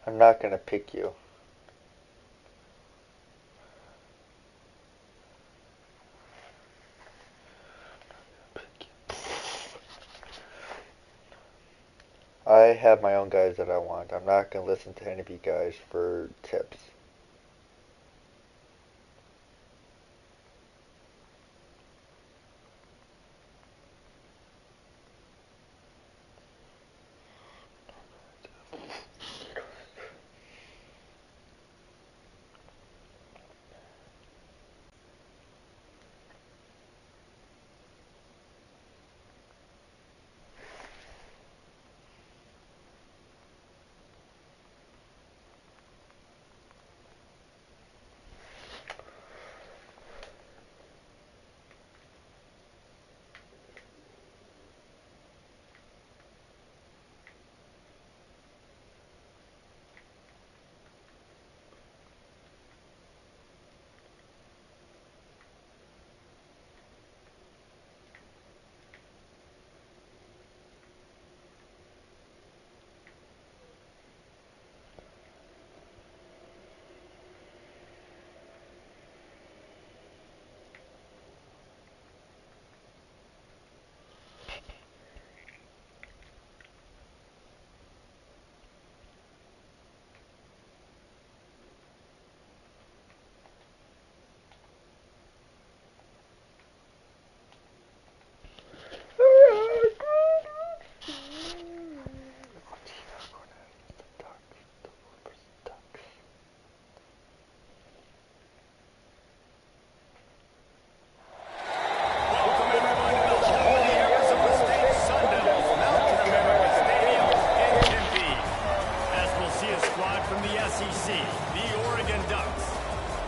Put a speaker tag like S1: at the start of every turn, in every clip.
S1: I'm not gonna pick you. I have my own guys that I want. I'm not gonna listen to any of you guys for tips.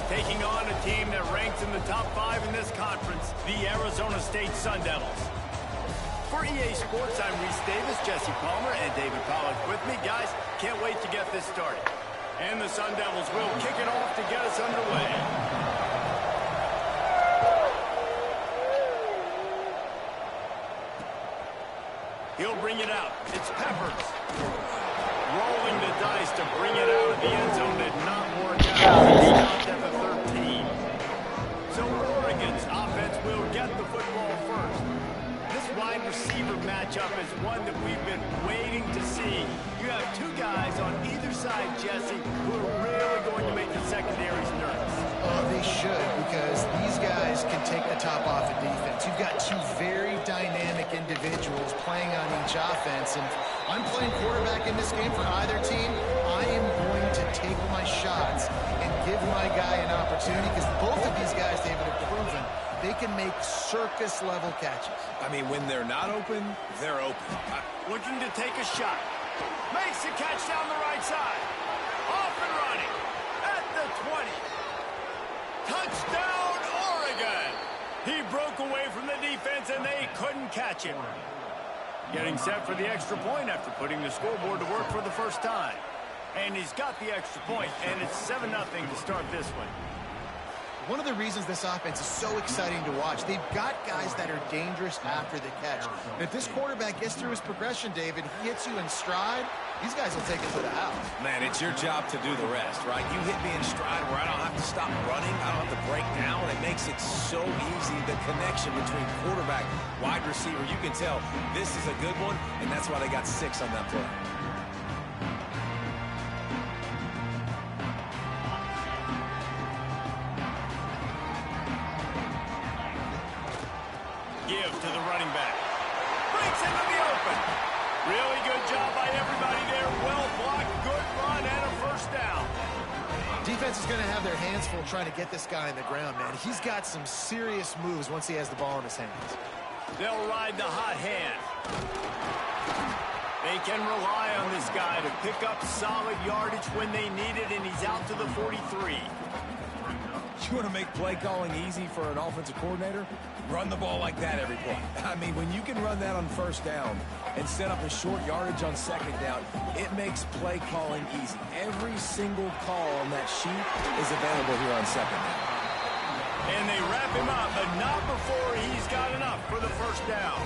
S2: taking on a team that ranks in the top 5 in this conference, the Arizona State Sun Devils. For EA Sports, I'm Reese Davis, Jesse Palmer, and David Pollock with me. Guys, can't wait to get this started. And the Sun Devils will kick it off to get us underway. He'll bring it out. It's Peppers. Rolling the dice to bring it out of the end zone did not work out. He stopped at the 13. So Oregon's offense will get the football first. This wide receiver matchup is one that we've been waiting to see. You have two guys on either side, Jesse, who are really going to make the secondaries nervous.
S3: Oh, they should, because these guys can take the top off of defense. You've got two very dynamic individuals playing on each offense, and I'm playing quarterback in this game for either team. I am going to take my shots and give my guy an opportunity, because both of these guys, David, have proven they can make circus-level catches.
S4: I mean, when they're not open, they're open.
S2: Looking to take a shot. Makes the catch down the right side. Off and running. At the 20. Touchdown, Oregon! He broke away from the defense, and they couldn't catch him. Getting set for the extra point after putting the scoreboard to work for the first time. And he's got the extra point, and it's 7-0 to start this one.
S3: One of the reasons this offense is so exciting to watch, they've got guys that are dangerous after the catch. And if this quarterback gets through his progression, David, he hits you in stride, these guys will take it to the house.
S4: Man, it's your job to do the rest, right? You hit me in stride where I don't have to stop running, I don't have to break down. It makes it so easy, the connection between quarterback, wide receiver. You can tell this is a good one, and that's why they got 6 on that play.
S2: Give to the running back. Breaks into the open. Really good job by everybody there. Well blocked, good run, and a first down.
S3: Defense is going to have their hands full trying to get this guy in the ground, man. He's got some serious moves once he has the ball in his hands.
S2: They'll ride the hot hand. They can rely on this guy to pick up solid yardage when they need it, and he's out to the 43.
S4: You want to make play calling easy for an offensive coordinator? Run the ball like that every play. I mean, when you can run that on first down and set up a short yardage on second down, it makes play calling easy. Every single call on that sheet is available here on second down.
S2: And they wrap him up, but not before he's got enough for the first down.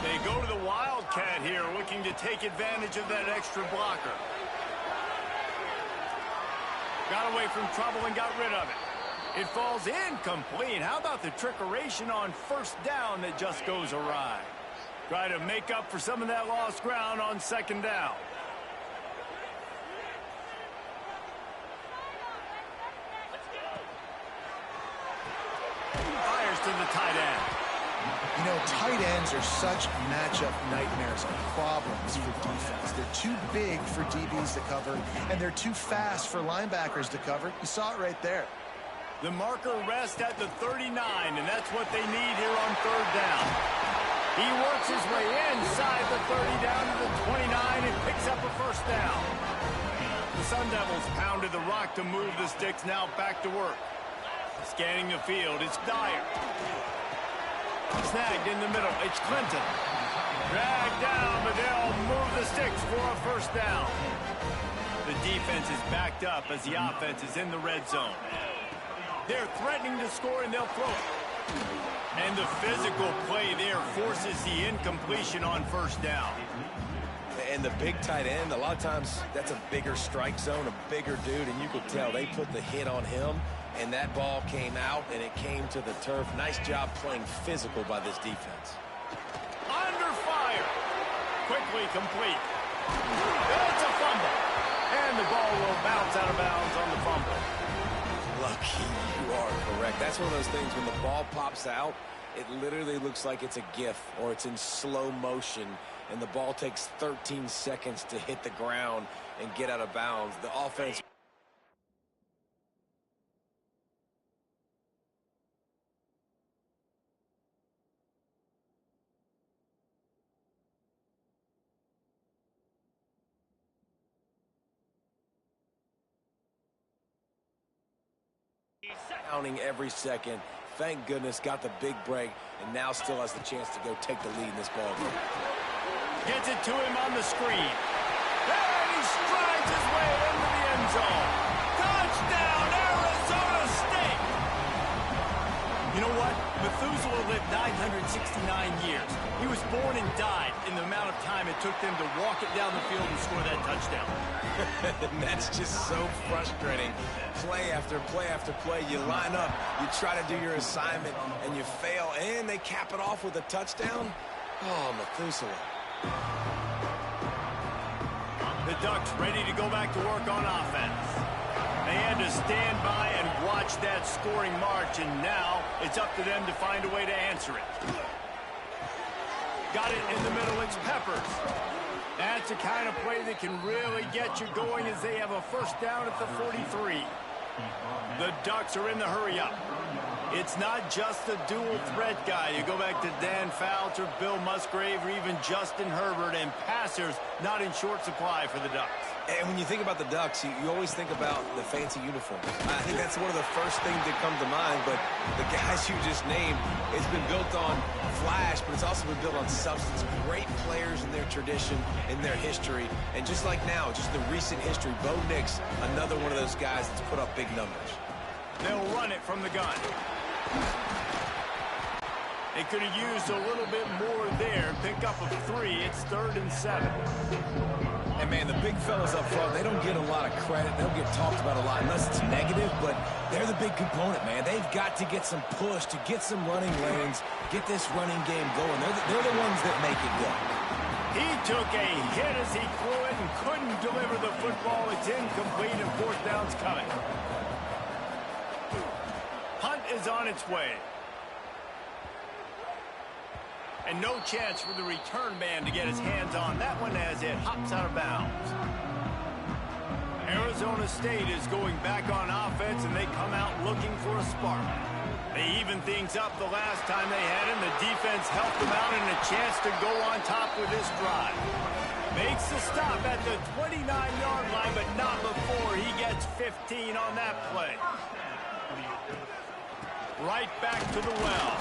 S2: They go to the Wildcat here, looking to take advantage of that extra blocker. Got away from trouble and got rid of it. It falls incomplete. How about the trickeration on first down that just goes awry? Try to make up for some of that lost ground on second down. Fires to the tight end.
S3: You know, tight ends are such matchup nightmares and problems for defense. They're too big for DBs to cover, and they're too fast for linebackers to cover. You saw it right there.
S2: The marker rests at the 39, and that's what they need here on third down. He works his way inside the 30 down to the 29 and picks up a first down. The Sun Devils pounded the rock to move the sticks, now back to work. Scanning the field, it's Dyer. Snagged in the middle, it's Clinton. Dragged down, but they'll move the sticks for a first down. The defense is backed up as the offense is in the red zone. They're threatening to score, and they'll throw it. And the physical play there forces the incompletion on first down.
S4: And the big tight end, a lot of times that's a bigger strike zone, a bigger dude, and you could tell they put the hit on him, and that ball came out, and it came to the turf. Nice job playing physical by this defense.
S2: Under fire. Quickly complete. It's a fumble. And the ball will bounce out of bounds on the fumble.
S4: Lucky you are correct. That's one of those things when the ball pops out, it literally looks like it's a GIF or it's in slow motion, and the ball takes 13 seconds to hit the ground and get out of bounds. The offense... counting every second. Thank goodness got the big break, and now still has the chance to go take the lead in this ball game.
S2: Gets it to him on the screen. And he strides his way into the end zone. Touchdown, Arizona State! You know what? Methuselah lived 969 years. He was born and died in the amount of time it took them to walk it down the field and score that touchdown.
S4: And that's just so frustrating. Play after play after play, you line up, you try to do your assignment, and you fail, and they cap it off with a touchdown? Oh, Methuselah.
S2: The Ducks ready to go back to work on offense. They had to stand by and watch that scoring march, and now it's up to them to find a way to answer it. Got it in the middle, it's Peppers. That's the kind of play that can really get you going as they have a first down at the 43. The Ducks are in the hurry-up. It's not just a dual threat guy. You go back to Dan Fouts or Bill Musgrave or even Justin Herbert, and passers not in short supply for the Ducks.
S4: And when you think about the Ducks, you always think about the fancy uniforms. I think that's one of the first things that come to mind, but the guys you just named, it's been built on flash, but it's also been built on substance. Great players in their tradition, in their history, and just like now, just the recent history, Bo Nix, another one of those guys that's put up big numbers.
S2: They'll run it from the gun. They could have used a little bit more there. Pick up of 3. It's 3rd and 7.
S4: And, man, the big fellas up front, they don't get a lot of credit. They don't get talked about a lot unless it's negative, but they're the big component, man. They've got to get some push, to get some running lanes, get this running game going. They're the ones that make it go.
S2: He took a hit as he threw it and couldn't deliver the football. It's incomplete, and fourth down's coming. Hunt is on its way. And no chance for the return man to get his hands on that one as it hops out of bounds. Arizona State is going back on offense, and they come out looking for a spark. They evened things up the last time they had him. The defense helped them out and a chance to go on top with this drive. Makes the stop at the 29-yard line, but not before he gets 15 on that play. Right back to the well.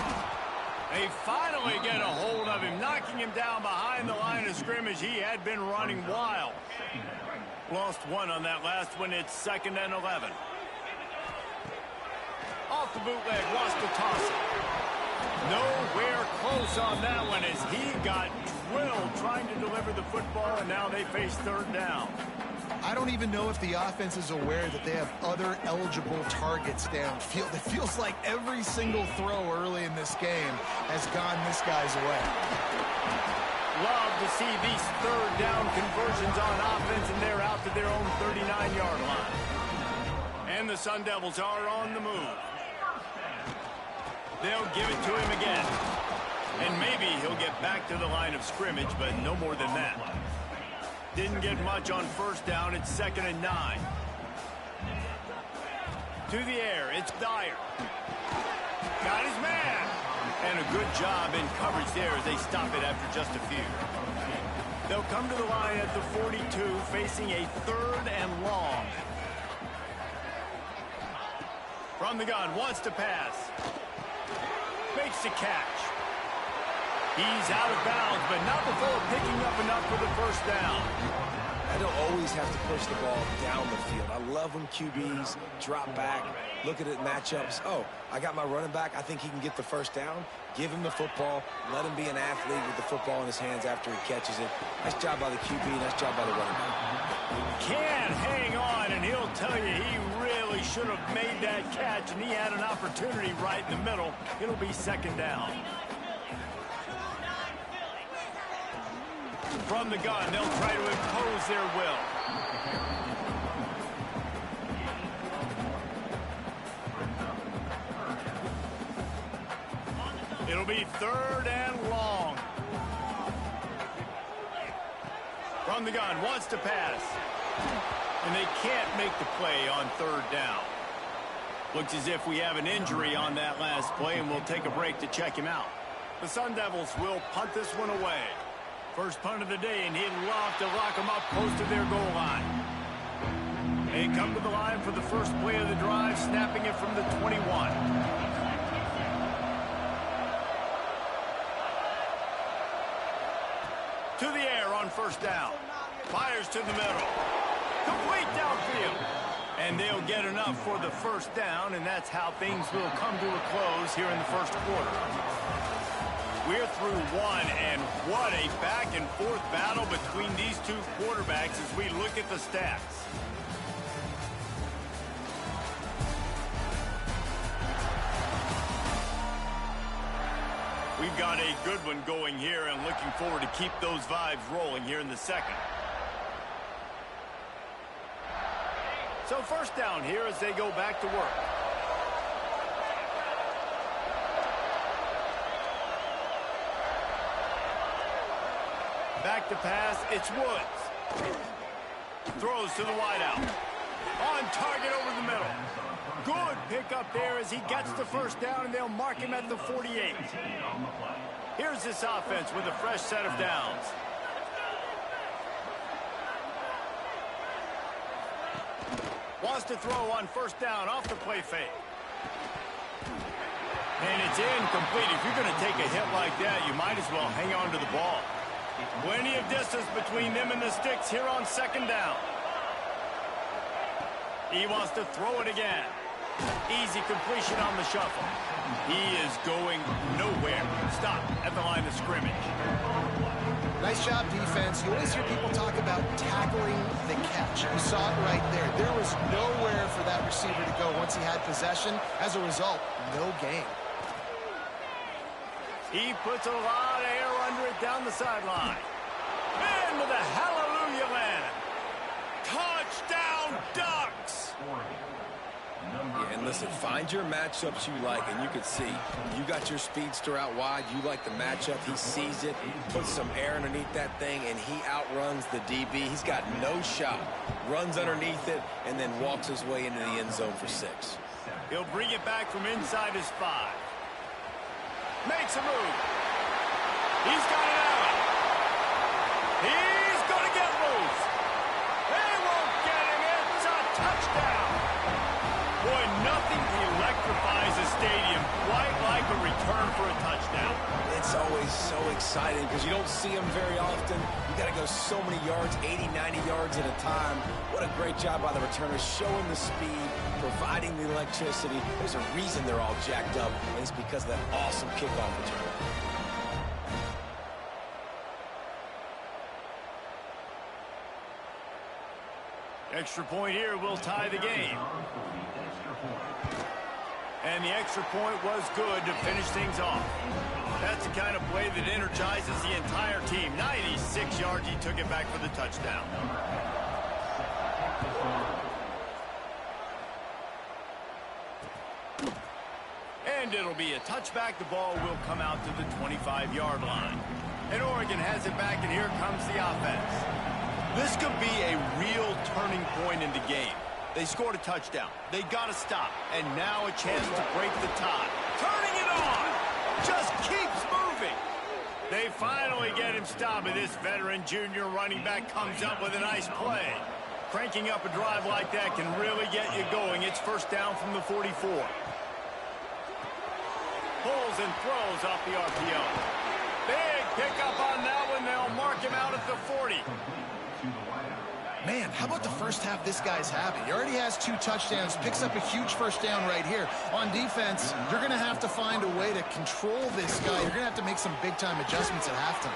S2: They finally get a hold of him, knocking him down behind the line of scrimmage. He had been running wild. Lost one on that last one. It's 2nd and 11. Off the bootleg, wants to toss it. Nowhere close on that one as he got drilled trying to deliver the football, and now they face 3rd down.
S3: I don't even know if the offense is aware that they have other eligible targets downfield. It feels like every single throw early in this game has gone this guy's way.
S2: Love to see these third down conversions on offense, and they're out to their own 39-yard line. And the Sun Devils are on the move. They'll give it to him again. And maybe he'll get back to the line of scrimmage, but no more than that. Didn't get much on first down. It's 2nd and 9. To the air, it's Dyer. Got his man. And a good job in coverage there as they stop it after just a few. They'll come to the line at the 42, facing a 3rd and long. From the gun, wants to pass. Makes the catch. He's out of bounds, but not before picking up enough for the first down.
S4: I don't always have to push the ball down the field. I love when QBs drop back, look at it matchups. Oh, I got my running back. I think he can get the first down. Give him the football. Let him be an athlete with the football in his hands after he catches it. Nice job by the QB. Nice job by the running back.
S2: Can't hang on, and he'll tell you he really should have made that catch, and he had an opportunity right in the middle. It'll be 2nd down. From the gun, they'll try to impose their will. It'll be 3rd and long. From the gun, wants to pass. And they can't make the play on 3rd down. Looks as if we have an injury on that last play, and we'll take a break to check him out. The Sun Devils will punt this one away. First punt of the day, and he'd love to lock them up close to their goal line. They come to the line for the first play of the drive, snapping it from the 21. To the air on first down. Fires to the middle. Complete downfield. And they'll get enough for the first down, and that's how things will come to a close here in the first quarter. We're through one, and what a back-and-forth battle between these two quarterbacks as we look at the stats. We've got a good one going here, and looking forward to keep those vibes rolling here in the second. So first down here as they go back to work. Back to pass, it's Woods. Throws to the wideout. On target over the middle. Good pickup there as he gets the first down, and they'll mark him at the 48. Here's this offense with a fresh set of downs. Wants to throw on first down off the play fake. And it's incomplete. If you're going to take a hit like that, you might as well hang on to the ball. Plenty of distance between them and the sticks here on second down. He wants to throw it again. Easy completion on the shuffle. He is going nowhere. Stop at the line of scrimmage.
S3: Nice job, defense. You always hear people talk about tackling the catch. You saw it right there. There was nowhere for that receiver to go once he had possession. As a result, no gain.
S2: He puts a lot of air under it down the sideline. Into the hallelujah land. Touchdown, Ducks!
S4: Yeah, and listen, find your matchups you like, and you can see you got your speedster out wide. You like the matchup. He sees it, puts some air underneath that thing, and he outruns the DB. He's got no shot. Runs underneath it, and then walks his way into the end zone for 6.
S2: He'll bring it back from inside his 5. Makes a move. He's got it out. He's going to get loose. They won't get him. It's a touchdown. Boy, nothing electrifies a stadium quite like a return for a touchdown.
S4: It's always so exciting because you don't see them very often. You got to go so many yards, 80, 90 yards at a time. What a great job by the returners, showing the speed, providing the electricity. There's a reason they're all jacked up, and it's because of that awesome kickoff return.
S2: Extra point here will tie the game. And the extra point was good to finish things off. That's the kind of play that energizes the entire team. 96 yards, he took it back for the touchdown. And it'll be a touchback. The ball will come out to the 25-yard line. And Oregon has it back, and here comes the offense. This could be a real turning point in the game. They scored a touchdown. They got to stop. And now a chance to break the tie. Turning it on. Just keeps moving. They finally get him stopped, and this veteran junior running back comes up with a nice play. Cranking up a drive like that can really get you going. It's first down from the 44. Pulls and throws off the RPO. Big pickup on that one. They'll mark him out at the 40.
S3: Man, how about the first half this guy's having? He already has 2 touchdowns, picks up a huge first down right here. On defense, you're going to have to find a way to control this guy. You're going to have to make some big-time adjustments at halftime.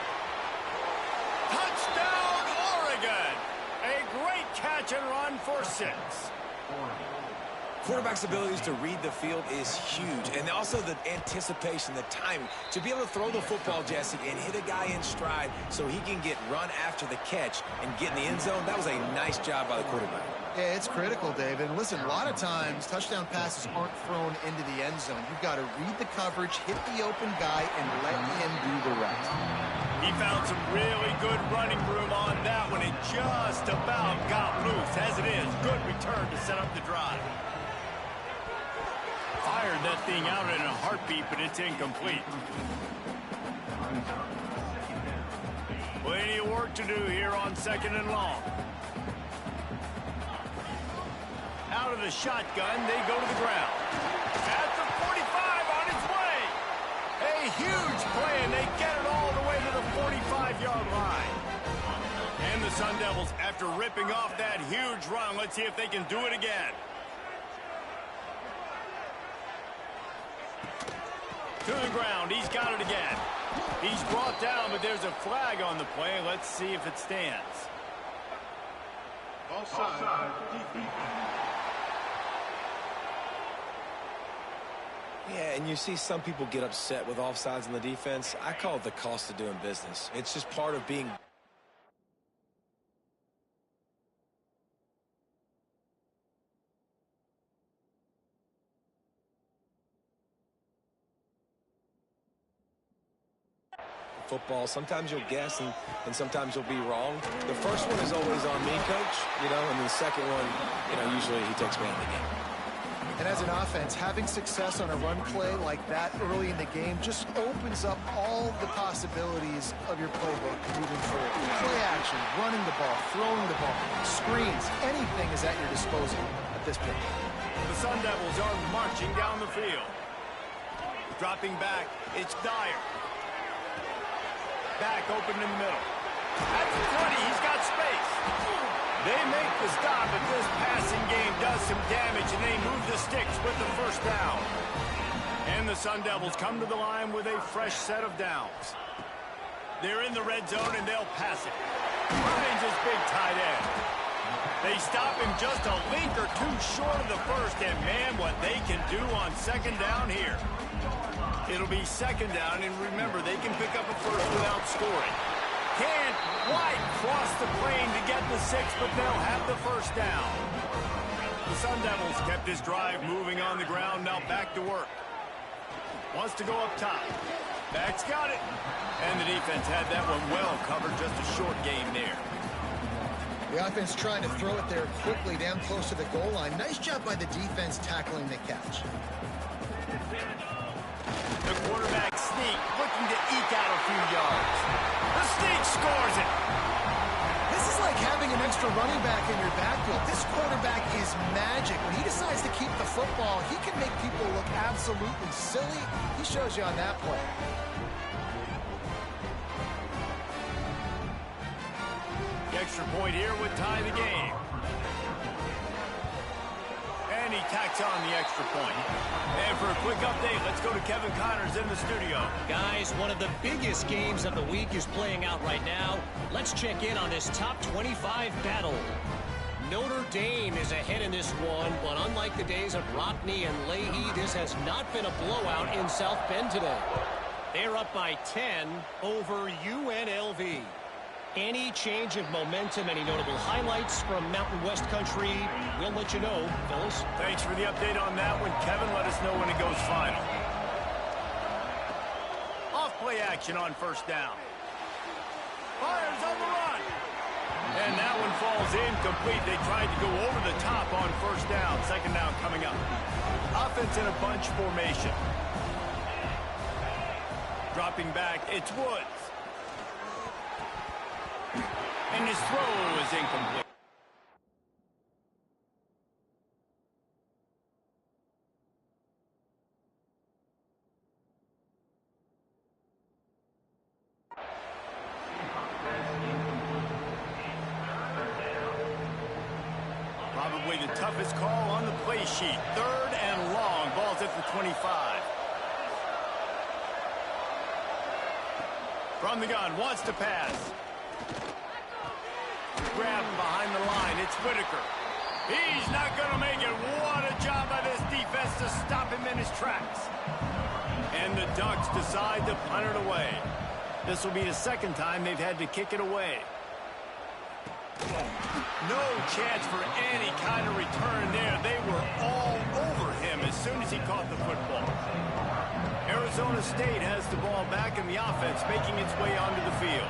S2: Touchdown, Oregon! A great catch and run for 6.
S4: Quarterback's abilities to read the field is huge, and also the anticipation, the timing. To be able to throw the football, Jesse, and hit a guy in stride so he can get run after the catch and get in the end zone, that was a nice job by the quarterback.
S3: Yeah, it's critical, David. And listen, a lot of times, touchdown passes aren't thrown into the end zone. You've got to read the coverage, hit the open guy, and let him do the rest.
S2: He found some really good running room on that one. It just about got loose. As it is, good return to set up the drive. Fired that thing out in a heartbeat, but it's incomplete. Plenty of work to do here on 2nd and long. Out of the shotgun, they go to the ground. At the 45 on its way. A huge play, and they get it all the way to the 45-yard line. And the Sun Devils, after ripping off that huge run, let's see if they can do it again. To the ground, he's got it again. He's brought down, but there's a flag on the play. Let's see if it stands.
S5: Offside.
S4: Yeah, and you see some people get upset with offsides in the defense. I call it the cost of doing business. It's just part of being... football. Sometimes you'll guess and sometimes you'll be wrong. The first one is always on me, coach, and the second one, usually he takes me in the game.
S3: And as an offense, having success on a run play like that early in the game just opens up all the possibilities of your playbook moving forward. Play action, running the ball, throwing the ball, screens, anything is at your disposal at this point.
S2: The Sun Devils are marching down the field. Dropping back, it's Dyer. Back open in the middle. At the 20, he's got space. They make the stop, but this passing game does some damage, and they move the sticks with the first down. And the Sun Devils come to the line with a fresh set of downs. They're in the red zone, and they'll pass it. Finds his big tight end. They stop him just a link or two short of the first, and man, what they can do on 2nd down here. It'll be 2nd down, and remember, they can pick up a first without scoring. Can't quite cross the plane to get the 6, but they'll have the first down. The Sun Devils kept this drive moving on the ground, now back to work. Wants to go up top. Back's got it. And the defense had that one well covered, just a short game there.
S3: The offense trying to throw it there quickly down close to the goal line. Nice job by the defense tackling the catch.
S2: The quarterback sneak, looking to eke out a few yards. The sneak scores it.
S3: This is like having an extra running back in your backfield. This quarterback is magic. When he decides to keep the football, he can make people look absolutely silly. He shows you on that play.
S2: The extra point here would tie the game. And he tacks on the extra point. And for a quick update, let's go to Kevin Connors in the studio.
S6: Guys, one of the biggest games of the week is playing out right now. Let's check in on this top 25 battle. Notre Dame is ahead in this one, but unlike the days of Rockney and Leahy, this has not been a blowout in South Bend today. They're up by 10 over UNLV. Any change of momentum, any notable highlights from Mountain West Country, we'll let you know, fellas.
S2: Thanks for the update on that one, Kevin. Let us know when it goes final. Off-play action on first down. Fires on the run. And that one falls incomplete. They tried to go over the top on first down. Second down coming up. Offense in a bunch formation. Dropping back, it's Woods. And his throw is incomplete. Probably the toughest call on the play sheet. Third and long. Ball's at the 25. From the gun, wants to pass. Grab behind the line. It's Whitaker. He's not going to make it. What a job by this defense to stop him in his tracks. And the Ducks decide to punt it away. This will be the second time they've had to kick it away. No chance for any kind of return there. They were all over him as soon as he caught the football. Arizona State has the ball back in the offense, making its way onto the field.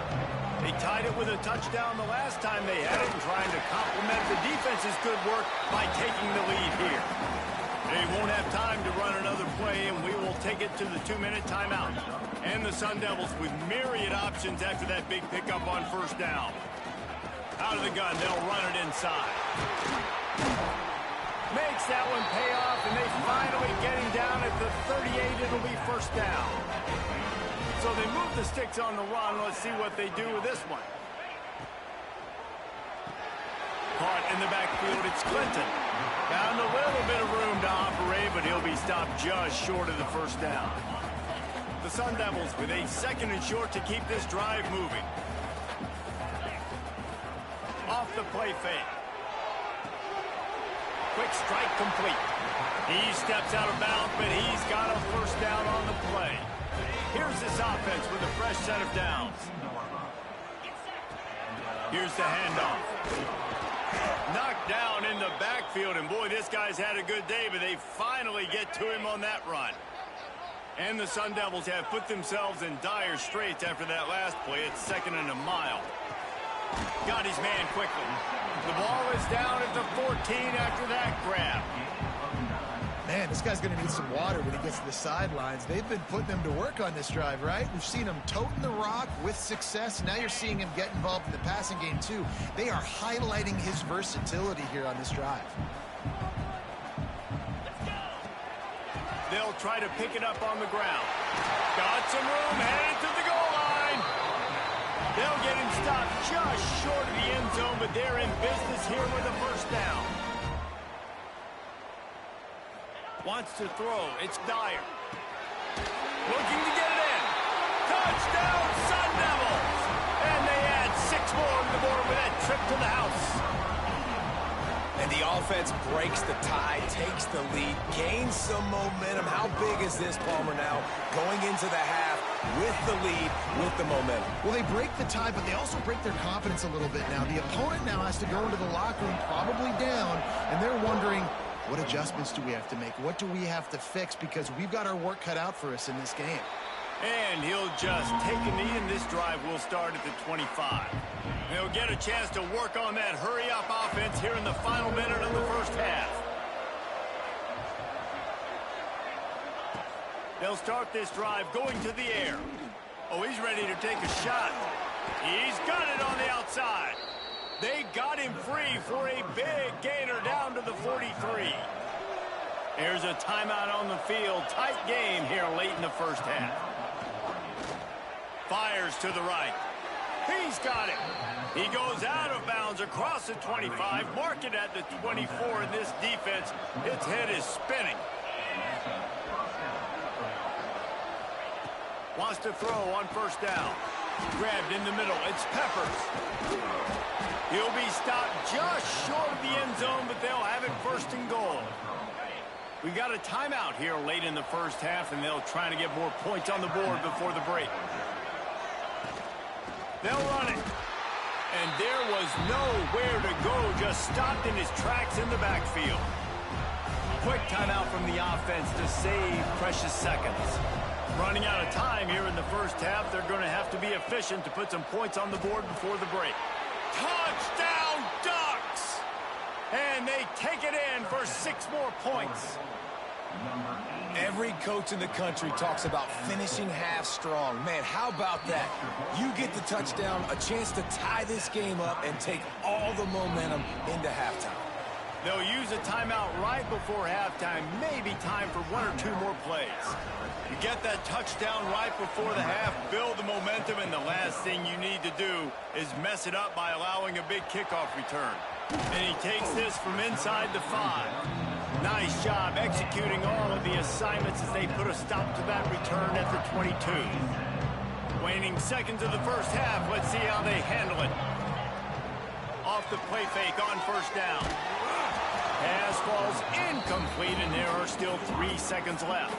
S2: They tied it with a touchdown the last time they had it and trying to complement the defense's good work by taking the lead here. They won't have time to run another play, and we will take it to the 2-minute timeout. And the Sun Devils with myriad options after that big pickup on first down. Out of the gun, they'll run it inside. Makes that one pay off, and they finally get him down at the 38. It'll be first down. So they move the sticks on the run. Let's see what they do with this one. Caught in the backfield, it's Clinton. Found a little bit of room to operate, but he'll be stopped just short of the first down. The Sun Devils with a second and short to keep this drive moving. Off the play fake. Quick strike complete. He steps out of bounds, but he's got a first down on the play. Here's this offense with a fresh set of downs. Here's the handoff. Knocked down in the backfield, and boy, this guy's had a good day, but they finally get to him on that run. And the Sun Devils have put themselves in dire straits after that last play. It's second and a mile. Got his man quickly. The ball is down at the 14 after that grab.
S3: Man, this guy's going to need some water when he gets to the sidelines. They've been putting him to work on this drive, right? We've seen him toting the rock with success. Now you're seeing him get involved in the passing game, too. They are highlighting his versatility here on this drive.
S2: They'll try to pick it up on the ground. Got some room, headed to the goal line. They'll get him stopped just short of the end zone, but they're in business here with a first down. Wants to throw. It's Dyer. Looking to get it in. Touchdown, Sun Devils! And they add 6 more to the board with that trip to the house.
S4: And the offense breaks the tie, takes the lead, gains some momentum. How big is this, Palmer, now? Going into the half with the lead, with the momentum.
S3: Well, they break the tie, but they also break their confidence a little bit now. The opponent now has to go into the locker room, probably down, and they're wondering, what adjustments do we have to make? What do we have to fix? Because we've got our work cut out for us in this game.
S2: And he'll just take a knee, and this drive will start at the 25. They'll get a chance to work on that hurry-up offense here in the final minute of the first half. They'll start this drive going to the air. Oh, he's ready to take a shot. He's got it on the outside. They got him free for a big gainer down to the 43. There's a timeout on the field. Tight game here late in the first half. Fires to the right. He's got it. He goes out of bounds across the 25. Mark it at the 24 in this defense. Its head is spinning. Wants to throw on first down. Grabbed in the middle. It's Peppers. He'll be stopped just short of the end zone, but they'll have it first and goal. We got a timeout here late in the first half, and they'll try to get more points on the board before the break. They'll run it. And there was nowhere to go, just stopped in his tracks in the backfield. Quick timeout from the offense to save precious seconds. Running out of time here in the first half, they're going to have to be efficient to put some points on the board before the break. Touchdown, Ducks! And they take it in for 6 more points.
S4: Every coach in the country talks about finishing half strong. Man, how about that? You get the touchdown, a chance to tie this game up and take all the momentum into halftime.
S2: They'll use a timeout right before halftime, maybe time for 1 or 2 more plays. You get that touchdown right before the half, build the momentum, and the last thing you need to do is mess it up by allowing a big kickoff return. And he takes this from inside the 5. Nice job executing all of the assignments as they put a stop to that return at the 22. Waning seconds of the first half, let's see how they handle it. Off the play fake on first down. Pass falls incomplete, and there are still 3 seconds left.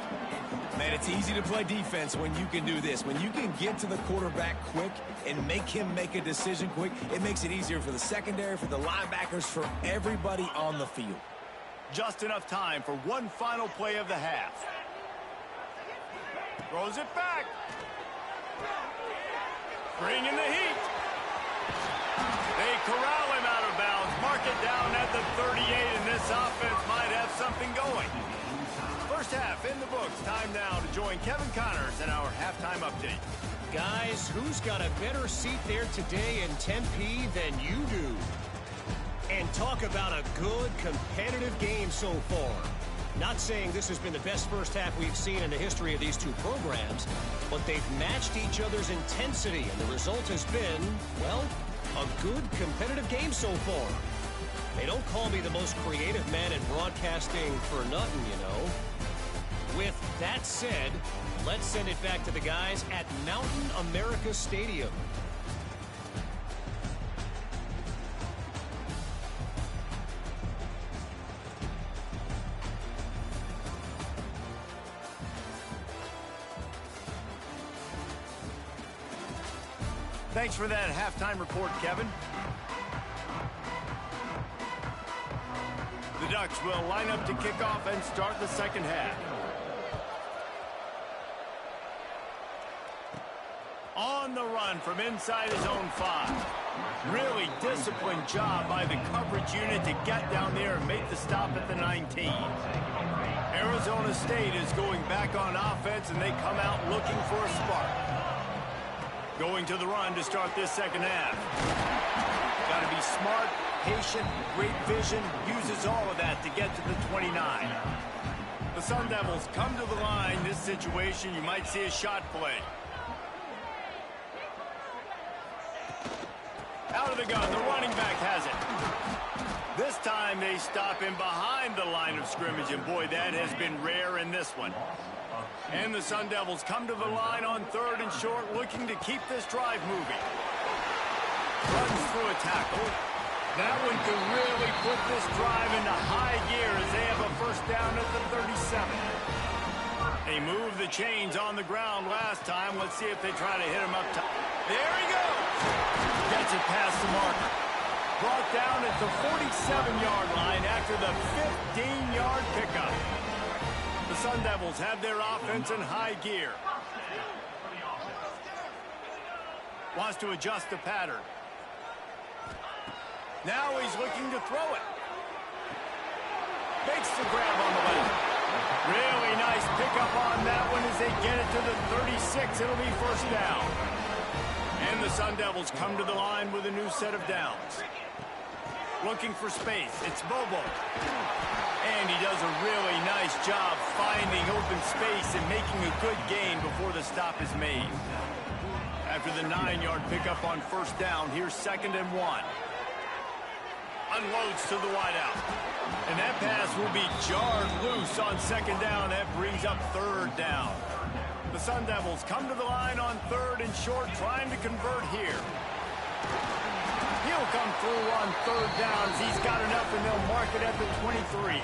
S4: Man, it's easy to play defense when you can do this. When you can get to the quarterback quick and make him make a decision quick, it makes it easier for the secondary, for the linebackers, for everybody on the field.
S2: Just enough time for one final play of the half. Throws it back. Bringing the heat. They corral him out of bounds. Mark it down at the 38, and this offense might have something going. First half in the books. Time now to join Kevin Connors in our halftime update.
S6: Guys, who's got a better seat there today in Tempe than you do? And talk about a good, competitive game so far. Not saying this has been the best first half we've seen in the history of these two programs, but they've matched each other's intensity, and the result has been, well, a good, competitive game so far. They don't call me the most creative man in broadcasting for nothing, you know. With that said, let's send it back to the guys at Mountain America Stadium.
S2: Thanks for that halftime report, Kevin. The Ducks will line up to kick off and start the second half. On the run from inside his own 5. Really disciplined job by the coverage unit to get down there and make the stop at the 19. Arizona State is going back on offense, and they come out looking for a spark. Going to the run to start this second half. Got to be smart, patient, great vision, uses all of that to get to the 29. The Sun Devils come to the line. This situation, you might see a shot play. Out of the gun, the running back has it. This time they stop him behind the line of scrimmage, and boy, that has been rare in this one. And the Sun Devils come to the line on 3rd and short, looking to keep this drive moving. Runs through a tackle. That one could really put this drive into high gear as they have a first down at the 37. They moved the chains on the ground last time. Let's see if they try to hit him up top. There he goes. Gets it past the marker. Brought down at the 47-yard line after the 15-yard pickup. The Sun Devils have their offense in high gear. Wants to adjust the pattern. Now he's looking to throw it. Makes the grab on the left. Really nice pickup on that one as they get it to the 36. It'll be first down. And the Sun Devils come to the line with a new set of downs. Looking for space. It's Bobo. And he does a really nice job finding open space and making a good gain before the stop is made. After the 9-yard pickup on first down, here's 2nd and 1. Unloads to the wideout. And that pass will be jarred loose on 2nd down. That brings up 3rd down. The Sun Devils come to the line on 3rd and short, trying to convert here. He'll come through on 3rd down as he's got enough, and they'll mark it at the 23.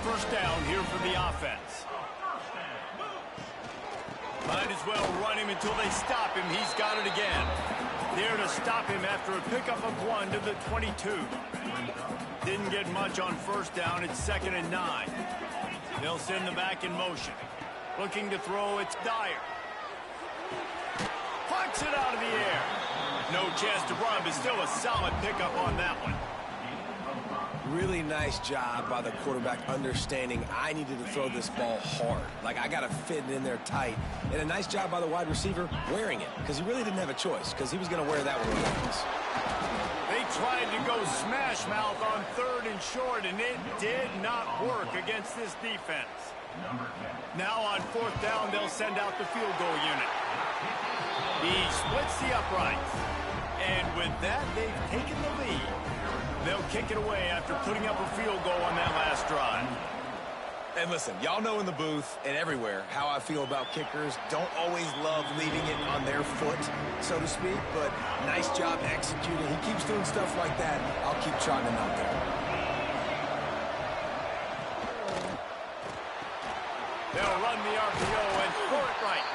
S2: First down here for the offense. Might as well run him until they stop him. He's got it again. There to stop him after a pickup of 1 to the 22. Didn't get much on first down. It's 2nd and 9. They'll send the back in motion. Looking to throw, it's Dyer. Punts it out of the air. No chance to run, but still a solid pickup on that one.
S4: Really nice job by the quarterback understanding I needed to throw this ball hard. Like, I got to fit it in there tight. And a nice job by the wide receiver wearing it, because he really didn't have a choice, because he was going to wear that one regardless.
S2: They tried to go smash mouth on 3rd and short, and it did not work against this defense. Now on 4th down, they'll send out the field goal unit. He splits the uprights. And with that, they've taken the lead. They'll kick it away after putting up a field goal on that last drive.
S4: And listen, y'all know in the booth and everywhere how I feel about kickers. Don't always love leaving it on their foot, so to speak, but nice job executing. He keeps doing stuff like that. I'll keep trotting him out there.
S2: They'll run the RPO and throw it right.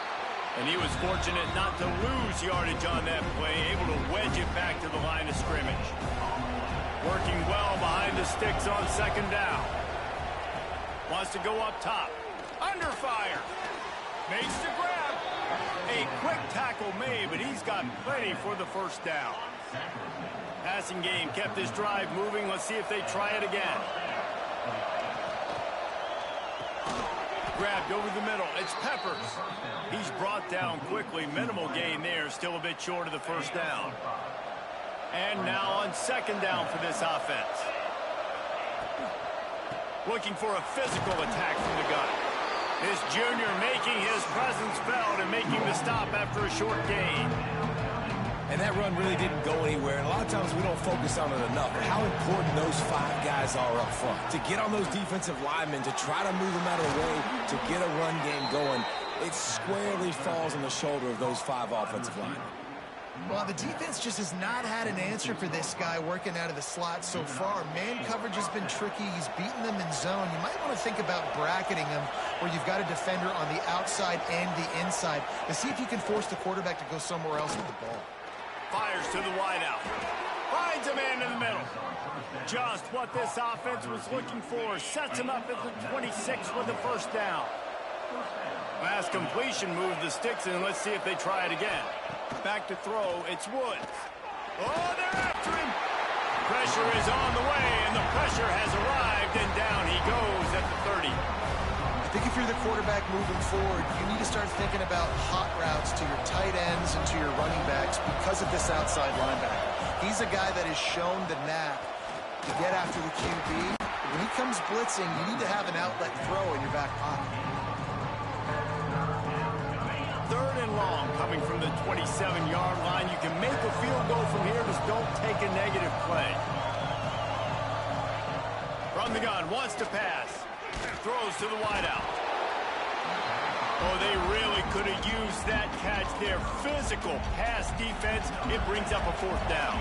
S2: And he was fortunate not to lose yardage on that play, able to wedge it back to the line of scrimmage. Working well behind the sticks on 2nd down. Wants to go up top. Under fire. Makes the grab. A quick tackle made, but he's got plenty for the first down. Passing game kept this drive moving. Let's see if they try it again. Grabbed over the middle. It's Peppers. He's brought down quickly. Minimal gain there. Still a bit short of the first down. And now on 2nd down for this offense. Looking for a physical attack from the gun. This junior making his presence felt and making the stop after a short gain.
S4: And that run really didn't go anywhere. And a lot of times we don't focus on it enough. But how important those 5 guys are up front. To get on those defensive linemen, to try to move them out of the way, to get a run game going, it squarely falls on the shoulder of those 5 offensive linemen.
S3: Well, the defense just has not had an answer for this guy working out of the slot so far. Man coverage has been tricky. He's beaten them in zone. You might want to think about bracketing him where you've got a defender on the outside and the inside to see if you can force the quarterback to go somewhere else with the ball.
S2: Fires to the wideout. Finds a man in the middle. Just what this offense was looking for. Sets him up at the 26 with the first down. Last completion moved the sticks in. Let's see if they try it again. Back to throw. It's Woods. Oh, they're after him. Pressure is on the way, and the pressure has arrived, and down he goes at the 30.
S3: I think if you're the quarterback moving forward, you need to start thinking about hot routes to your tight ends and to your running backs because of this outside linebacker. He's a guy that has shown the knack to get after the QB. When he comes blitzing, you need to have an outlet throw in your back pocket.
S2: 3rd and long coming from the 27-yard line. You can make a field goal from here, just don't take a negative play. From the gun, wants to pass. Throws to the wideout. Oh, they really could have used that catch there. Physical pass defense. It brings up a 4th down.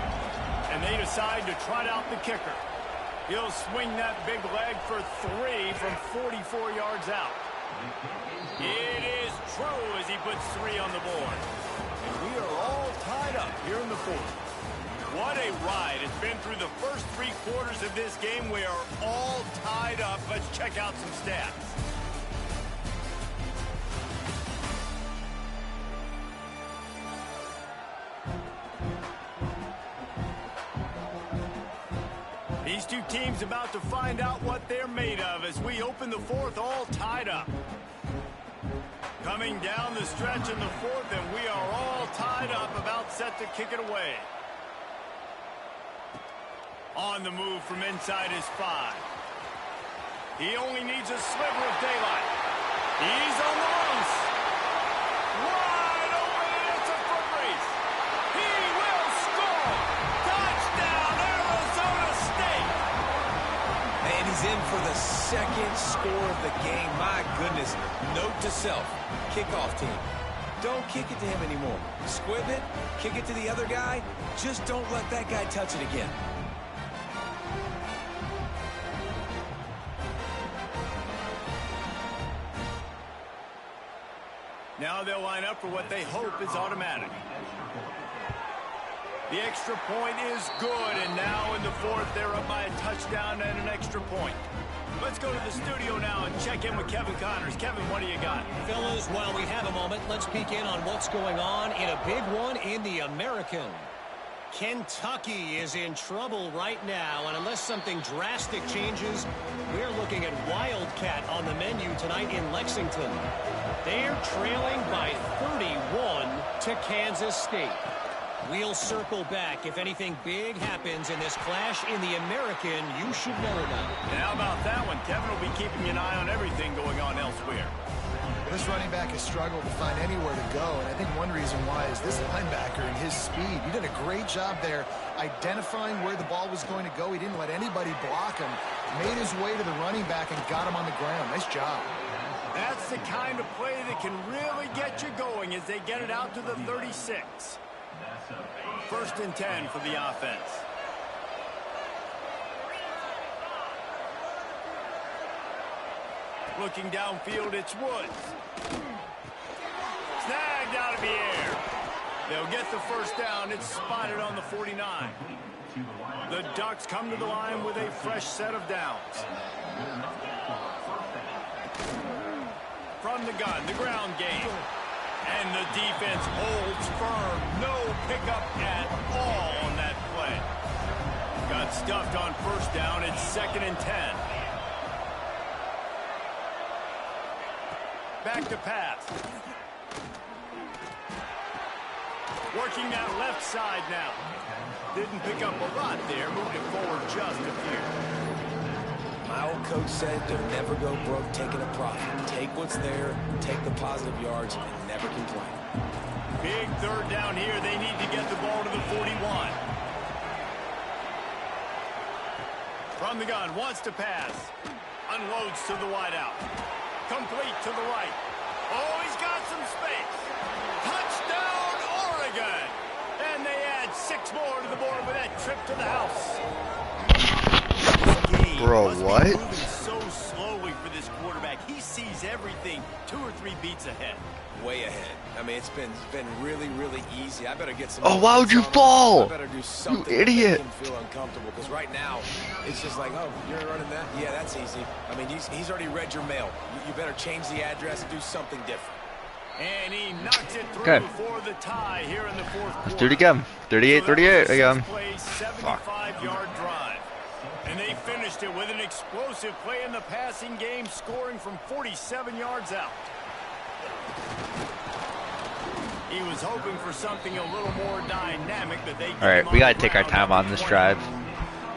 S2: And they decide to trot out the kicker. He'll swing that big leg for 3 from 44 yards out. It is true as he puts 3 on the board. And we are all tied up here in the 4th. What a ride. It's been through the first 3 quarters of this game. We are all tied up. Let's check out some stats. These two teams about to find out what they're made of as we open the 4th all tied up. Coming down the stretch in the 4th, and we are all tied up, about set to kick it away. On the move from inside his 5. He only needs a sliver of daylight. He's on the loose. Wide open, and it's a foot race. He will score. Touchdown, Arizona State.
S4: And he's in for the second score of the game. My goodness. Note to self, kickoff team. Don't kick it to him anymore. Squib it, kick it to the other guy. Just don't let that guy touch it again.
S2: Now they'll line up for what they hope is automatic. The extra point is good, and now in the fourth, they're up by a touchdown and an extra point. Let's go to the studio now and check in with Kevin Connors. Kevin, what do you got?
S6: Fellas, while we have a moment, let's peek in on what's going on in a big one in the American. Kentucky is in trouble right now, and unless something drastic changes, we're looking at Wildcat on the menu tonight in Lexington. They're trailing by 31 to Kansas State. We'll circle back. If anything big happens in this clash in the American, you should know about it.
S2: And how about that one? Kevin will be keeping an eye on everything going on elsewhere.
S3: This running back has struggled to find anywhere to go, and I think one reason why is this linebacker and his speed. He did a great job there identifying where the ball was going to go. He didn't let anybody block him. Made his way to the running back and got him on the ground. Nice job.
S2: That's the kind of play that can really get you going as they get it out to the 36. 1st and 10 for the offense. Looking downfield, it's Woods. Snagged out of the air. They'll get the first down. It's spotted on the 49. The Ducks come to the line with a fresh set of downs. From the gun, the ground game. And the defense holds firm. No pickup at all on that play. Got stuffed on first down. It's 2nd and 10. Back to pass. Working that left side now. Didn't pick up a lot there. Moved it forward just a few.
S4: My old coach said to never go broke taking a profit. Take what's there, take the positive yards, and never complain.
S2: Big 3rd down here. They need to get the ball to the 41. From the gun, wants to pass. Unloads to the wideout. Complete to the right. Oh, he's got some space. Touchdown, Oregon. And they add 6 more to the board with that trip to the house.
S1: Bro, what?
S2: Moving so slowly for this quarterback. He sees everything 2 or 3 beats ahead.
S4: Way ahead. I mean, it's been really, really easy. I better get some.
S1: Oh, why would you fall?
S4: I better do something
S1: You idiot.
S4: to make him feel uncomfortable. Because right now, it's just like, oh, you're running that? Yeah, that's easy. I mean, he's already read your mail. You better change the address and do something different.
S2: And he knocks it through for the tie here in the 4th quarter.
S1: Let's do it again. 38-38 again.
S2: 75-yard drive. And they finished it with an explosive play in the passing game, scoring from 47 yards out. He was hoping for something a little more dynamic, but they.
S1: All right, we gotta take our time on this drive.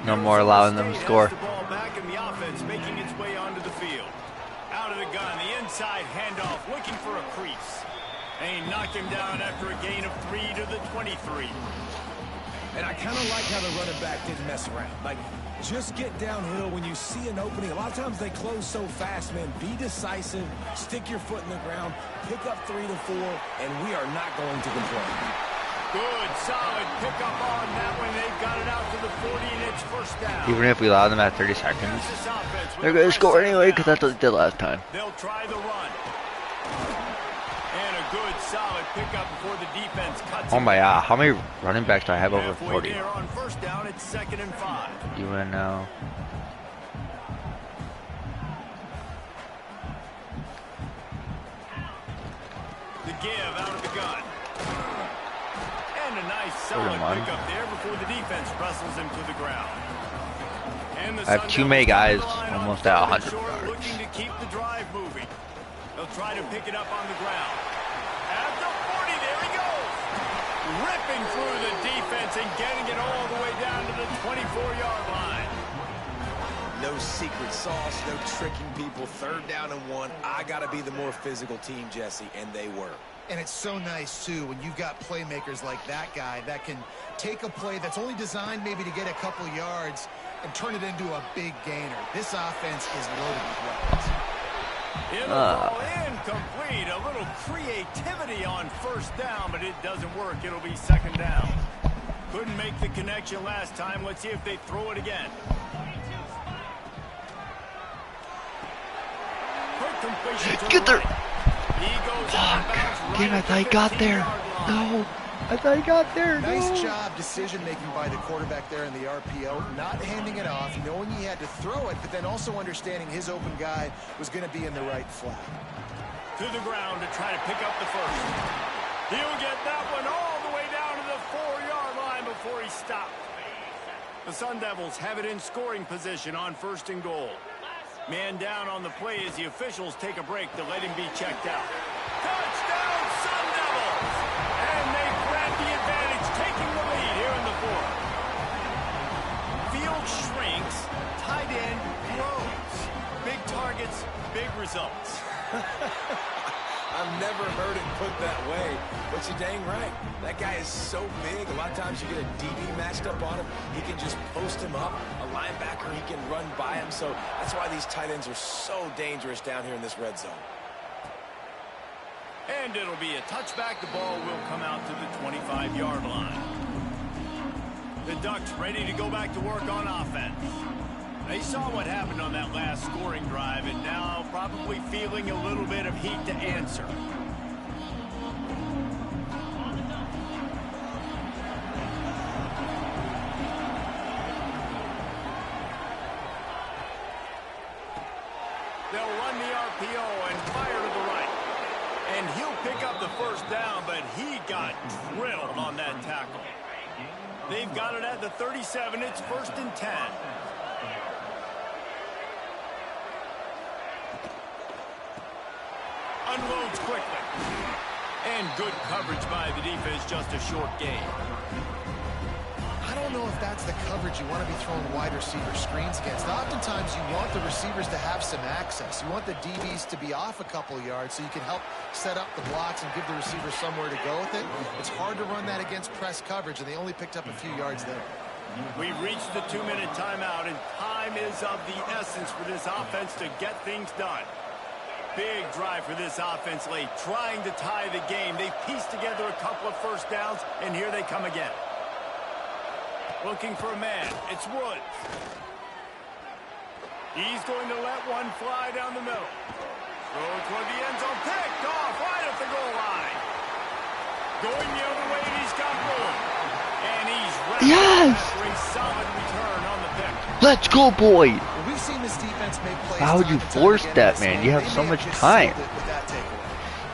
S1: No more allowing them to score.
S2: The ball back in the offense, making its way onto the field. Out of the gun, the inside handoff, looking for a crease. And he knocked him down after a gain of 3 to the 23.
S4: And I kind of like how the running back didn't mess around. Like, just get downhill when you see an opening. A lot of times they close so fast, man. Be decisive, stick your foot in the ground, pick up 3 to 4, and we are not going to complain.
S2: Good, solid pickup on that one. They've got it out to the 40, and it's first down.
S1: Even if we allow them at 30 seconds, they're gonna score anyway because that's what they did last time.
S2: They'll try the run. And a good, solid pickup before the defense cuts.
S1: Oh my god, how many running backs do I have over
S2: Halfway
S1: 40?
S2: there on first down, it's 2nd and 5.
S1: You wanna know?
S2: The give out of the gun. And a nice solid pickup there before the defense wrestles him to the ground. And the
S1: I have too many guys almost at 100
S2: yards.
S1: yards.
S2: Looking to keep the drive moving. They'll try to pick it up on the ground. At the 40, there he goes. Ripping through the defense and getting it all the way down to the 24-yard line.
S4: No secret sauce, no tricking people. 3rd down and 1. I got to be the more physical team, Jesse, and they were.
S3: And it's so nice, too, when you've got playmakers like that guy that can take a play that's only designed maybe to get a couple yards and turn it into a big gainer. This offense is loaded with weapons.
S2: It'll fall incomplete. A little creativity on first down, but it doesn't work. It'll be second down. Couldn't make the connection last time. Let's see if they throw it again. Quick completion to
S1: Get
S2: the
S1: there.
S2: right. He goes out of bounds right
S1: Damn, I
S2: at
S1: thought he
S2: the
S1: got there.
S2: 15-yard line.
S1: No. I thought he got there.
S3: Nice
S1: No.
S3: job decision-making by the quarterback there in the RPO, not handing it off, knowing he had to throw it, but then also understanding his open guy was going to be in the right flat.
S2: To the ground to try to pick up the first. He'll get that one all the way down to the 4-yard line before he stopped. The Sun Devils have it in scoring position on first and goal. Man down on the play as the officials take a break to let him be checked out. Touchdown, Sun Devils! And they grab the advantage, taking the lead here in the fourth. Field shrinks, tight end grows. Big targets, big results.
S4: I've never heard it put that way, but you're dang right. That guy is so big. A lot of times you get a DB matched up on him. He can just post him up. A linebacker, he can run by him. So that's why these tight ends are so dangerous down here in this red zone.
S2: And it'll be a touchback. The ball will come out to the 25-yard line. The Ducks ready to go back to work on offense. They saw what happened on that last scoring drive and now probably feeling a little bit of heat to answer. They'll run the RPO and fire to the right. And he'll pick up the first down, but he got drilled on that tackle. They've got it at the 37. It's first and 10. Unloads quickly. And good coverage by the defense, just a short gain.
S3: I don't know if that's the coverage you want to be throwing wide receiver screens against. Oftentimes you want the receivers to have some access. You want the DBs to be off a couple yards so you can help set up the blocks and give the receiver somewhere to go with it. It's hard to run that against press coverage, and they only picked up a few yards there.
S2: We've reached the 2-minute timeout, and time is of the essence for this offense to get things done. Big drive for this offense late, trying to tie the game. They pieced together a couple of first downs, and here they come again. Looking for a man. It's Woods. He's going to let one fly down the middle. Throw toward the end zone. Picked off right at the goal line. Going the other way, and he's got room. And he's wrapped after a solid return on the pick.
S1: Let's go, boy.
S3: Well, we've seen this defense make plays.
S1: How would you force that, man? You have so much time.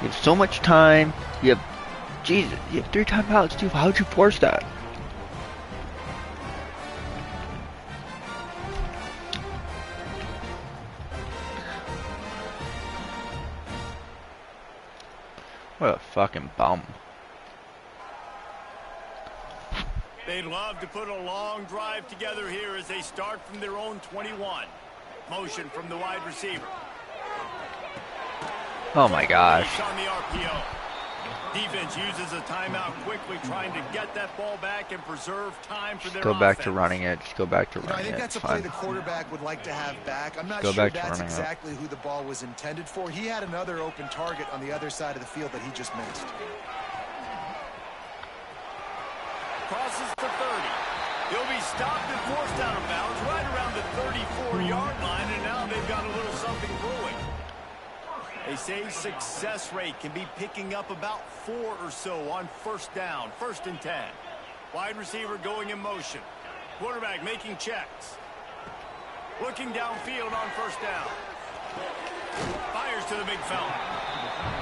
S1: You have so much time. You have, Jesus, you have 3 timeouts, too. How would you force that? What a fucking bum.
S2: They'd love to put a long drive together here as they start from their own 21. Motion from the wide receiver.
S1: Oh my gosh.
S2: On the RPO. Defense uses a timeout quickly, trying to get that ball back and preserve time for their
S1: Go back
S2: offense.
S1: to running it. Just go back to
S3: I
S1: running
S3: think
S1: it.
S3: that's
S1: It's
S3: a play
S1: fine.
S3: the quarterback would like to have back. I'm not
S1: Go
S3: sure
S1: back to
S3: that's
S1: running it.
S3: exactly who the ball was intended for. He had another open target on the other side of the field that he just missed.
S2: Crosses the 30. He'll be stopped and forced out of bounds right around the 34-yard line, and now they've got a little something brewing. They say success rate can be picking up about 4 or so on first down, first and 10. Wide receiver going in motion. Quarterback making checks. Looking downfield on first down. Fires to the big fella.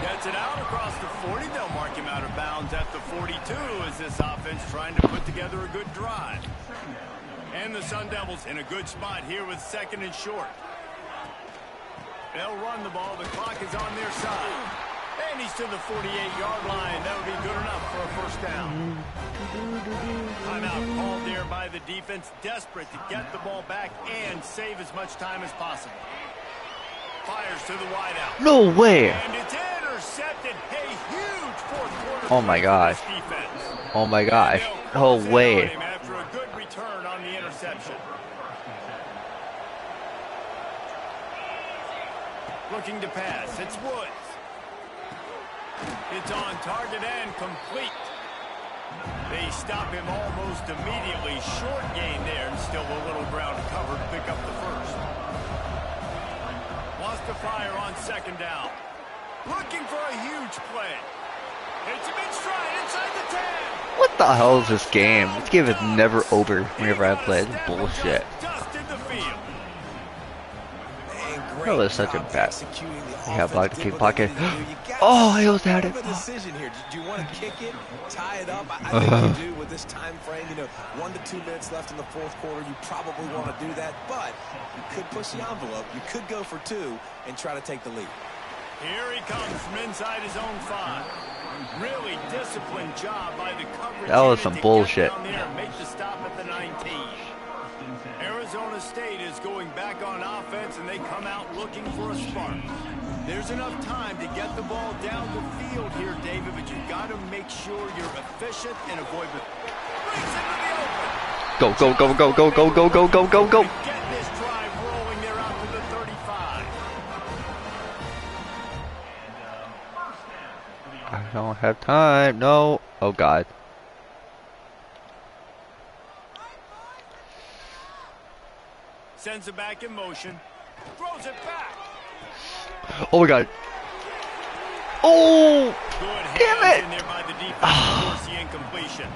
S2: Gets it out across the 40. They'll mark him out of bounds at the 42 as this offense trying to put together a good drive. And the Sun Devils in a good spot here with second and short. They'll run the ball. The clock is on their side. And he's to the 48-yard line. That would be good enough for a first down. Timeout called there by the defense, desperate to get the ball back and save as much time as possible. Fires to the wideout.
S1: No way.
S2: And it's intercepted. A huge fourth quarter.
S1: Oh my gosh. Oh my gosh. No way.
S2: After a good return on the interception. Looking to pass. It's Woods. It's on target and complete. They stop him almost immediately. Short gain there and still a little ground cover to pick up the first. Wants to fire on second down. Looking for a huge play. It's a big stride inside the 10.
S1: What the hell is this game? This game is never over whenever I play. This is bullshit.
S2: Dusted the field.
S1: That was such a bad. Yeah, block the kick pocket. Oh, I almost had it.
S4: Decision here. Do you want to kick it, tie it up? I think you do with this time frame. 1 to 2 minutes left in the fourth quarter. You probably want to do that, but you could push the envelope. You could go for 2 and try to take the lead.
S2: Here he comes from inside his own 5. Really disciplined job by the coverage.
S1: That was some bullshit.
S2: Make the stop at the 19. Arizona State is going back on offense, and they come out looking for a spark. There's enough time to get the ball down the field here, David, but you've got to make sure you're efficient and avoid the... Brings into the open.
S1: Go, go, go, go, go, go, go, go, go, go, go.
S2: Get this drive rolling there out to the 35.
S1: I don't have time. No. Oh, God.
S2: Sends it back in motion. Throws it back.
S1: Oh, my God. Oh!
S2: Good
S1: Damn
S2: hands
S1: it!
S2: in there by the defense to force the incompletion.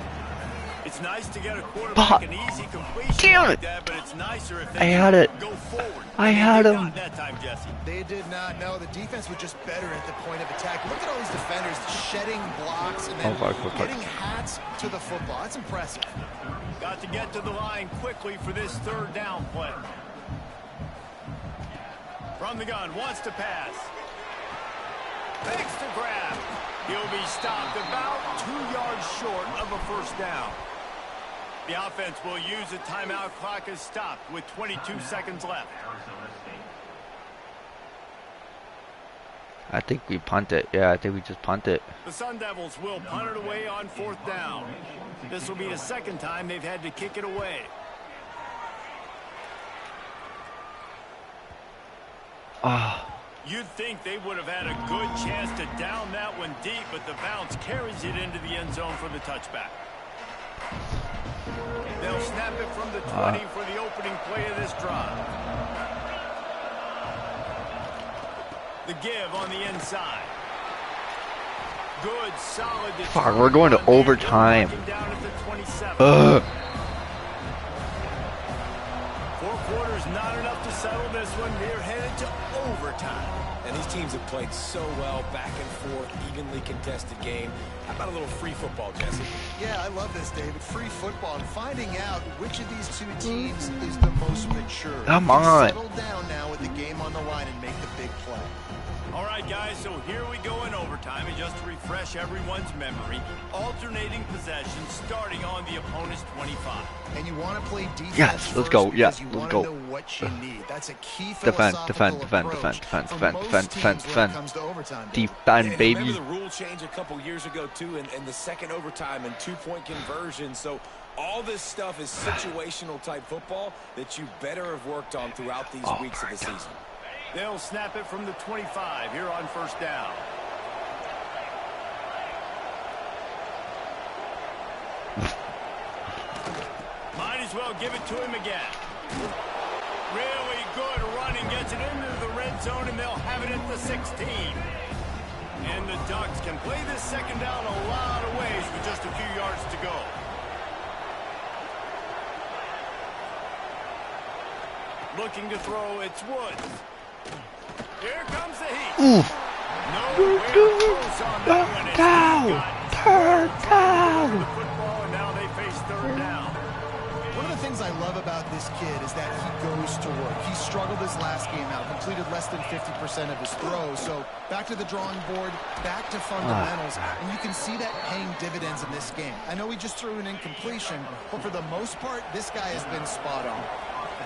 S2: It's nice to get a quarterback an easy completion
S1: Damn
S2: like
S1: it!
S2: that, but it's nicer if they
S1: I had it.
S2: go forward.
S1: I had
S2: They did
S1: him.
S2: not that time, Jesse.
S3: They did not know. The defense was just better at the point of attack. Look at all these defenders shedding blocks and then getting hats to the football. That's impressive.
S2: Got to get to the line quickly for this third down play. From the gun, wants to pass. Fakes to grab. He'll be stopped about 2 yards short of a first down. The offense will use a timeout. Clock is stopped with 22 seconds left.
S1: I think we punt it. Yeah, I think we just punt it.
S2: The Sun Devils will punt it away on 4th down. This will be the second time they've had to kick it away. You'd think they would have had a good chance to down that one deep, but the bounce carries it into the end zone for the touchback. They'll snap it from the 20 for the opening play of this drive. The give on the inside. Good, solid.
S1: Fuck, we're going to overtime.
S2: Down at the 27. 4 quarters not enough to settle this one. They're headed to overtime.
S4: And these teams have played so well, back and forth, evenly contested game. How about a little free football, Jesse?
S3: Yeah, I love this, David. Free football and finding out which of these two teams is the most mature.
S1: Come on.
S3: Settle down now with the game on the line and make the big play.
S2: All right, guys, so here we go in overtime. And just to refresh everyone's memory, alternating possessions starting on the opponent's 25.
S3: And you want to play defense.
S1: Yes, let's go. Yeah,
S3: you
S1: let's
S3: want
S1: go.
S3: to know what you need. That's a key
S1: Defend,
S3: philosophical
S1: defend,
S3: approach
S1: defend,
S3: for
S1: defend,
S3: most
S1: defend,
S3: teams
S1: defend,
S3: when
S1: defend.
S3: it comes to overtime.
S1: Defend, baby.
S4: Remember the rule change a couple years ago, too, and the second overtime and 2-point conversion. So all this stuff is situational type football that you better have worked on throughout these weeks of the season.
S2: They'll snap it from the 25 here on 1st down. Might as well give it to him again. Really good running, gets it into the red zone, and they'll have it at the 16. And the Ducks can play this second down a lot of ways with just a few yards to go. Looking to throw, it's Woods. Here comes the heat. Nowhere close on that one.
S1: Third down.
S2: The football, and now they face 3rd down.
S3: One of the things I love about this kid is that he goes to work. He struggled his last game out, completed less than 50% of his throws. So back to the drawing board, back to fundamentals, and you can see that paying dividends in this game. I know he just threw an incompletion, but for the most part, this guy has been spot on.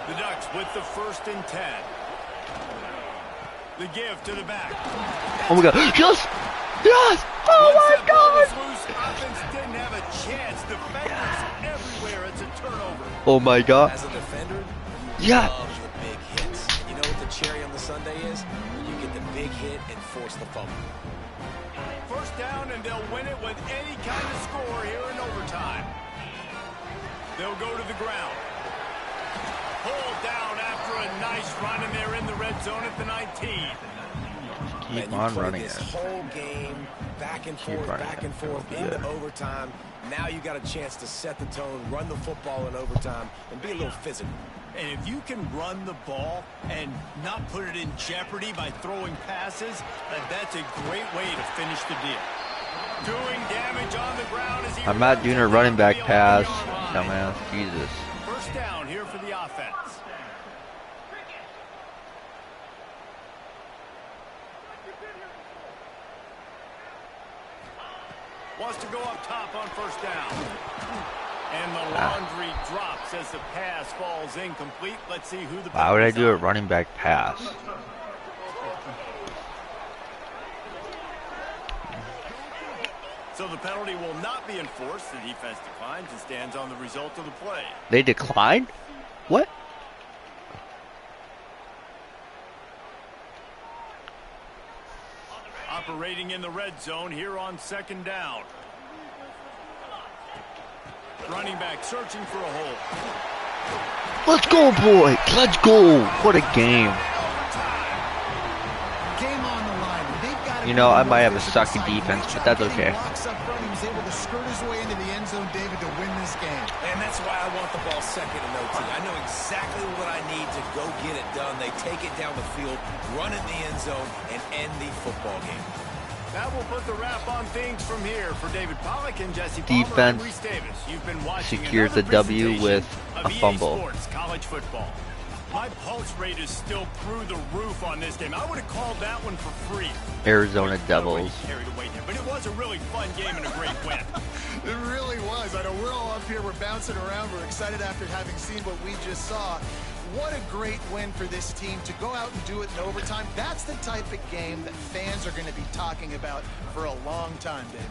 S2: The Ducks with the 1st and 10. The give to the back.
S1: Oh my God! Yes! Yes! Oh
S2: Once
S1: my
S2: that ball was
S1: God!
S2: loose, offense didn't have a chance. Defenders everywhere. It's a turnover.
S1: Oh my God!
S4: As a defender, you
S1: Yeah.
S4: love the big hits. You know what the cherry on the sundae is? When you get the big hit and force the fumble.
S2: First down, and they'll win it with any kind of score here in overtime. They'll go to the ground. Pulled down after a nice run, and they're in the red zone at the 19.
S1: Keep
S4: Man,
S1: on
S4: you play
S1: running
S4: this
S1: it.
S4: whole game back and
S1: Keep
S4: forth,
S1: running
S4: back
S1: it.
S4: and forth
S1: Yeah.
S4: into overtime. Now you got a chance to set the tone, run the football in overtime, and be a little physical.
S2: And if you can run the ball and not put it in jeopardy by throwing passes, that's a great way to finish the deal. Doing damage on the ground as he
S1: I'm not doing a
S2: runs
S1: running
S2: it
S1: back
S2: down
S1: pass,
S2: the 40-yard line.
S1: dumbass. Jesus.
S2: First down here for the offense. Wants to go up top on first down. And the laundry drops as the pass falls incomplete. Let's see who the
S1: Why would I
S2: penalty's
S1: do a
S2: on.
S1: running back pass?
S2: So the penalty will not be enforced. The defense declines and stands on the result of the play.
S1: They declined? What?
S2: Operating in the red zone here on second down. Running back searching for a hole.
S1: Let's go, boy! Let's go! What a game.
S3: Game on the line. They've got to
S1: You know,
S3: be
S1: I might have a
S3: more
S1: sucky
S3: physical
S1: defense,
S3: side.
S1: but that's
S3: Getting
S1: okay.
S3: blocks up front, he was able to skirt his way into the end zone, David, to win this game.
S4: And that's why I want the ball second in OT. I know exactly what I need to go get it done. They take it down the field, run in the end zone, and end the football game.
S2: That will put the wrap on things from here for David Pollock and Jesse Palmer.
S1: Defense
S2: and Reese Davis. You've been watching
S1: secures
S2: another
S1: the W
S2: presentation
S1: with
S2: of
S1: a
S2: EA
S1: fumble.
S2: Sports College Football. My pulse rate is still through the roof on this game. I would have called that one for free.
S1: Arizona
S2: Got
S1: Devils.
S2: carried away there, but it was a really fun game and a great win.
S3: It really was. I know we're all up here, we're bouncing around, we're excited after having seen what we just saw. What a great win for this team to go out and do it in overtime. That's the type of game that fans are going to be talking about for a long time, David.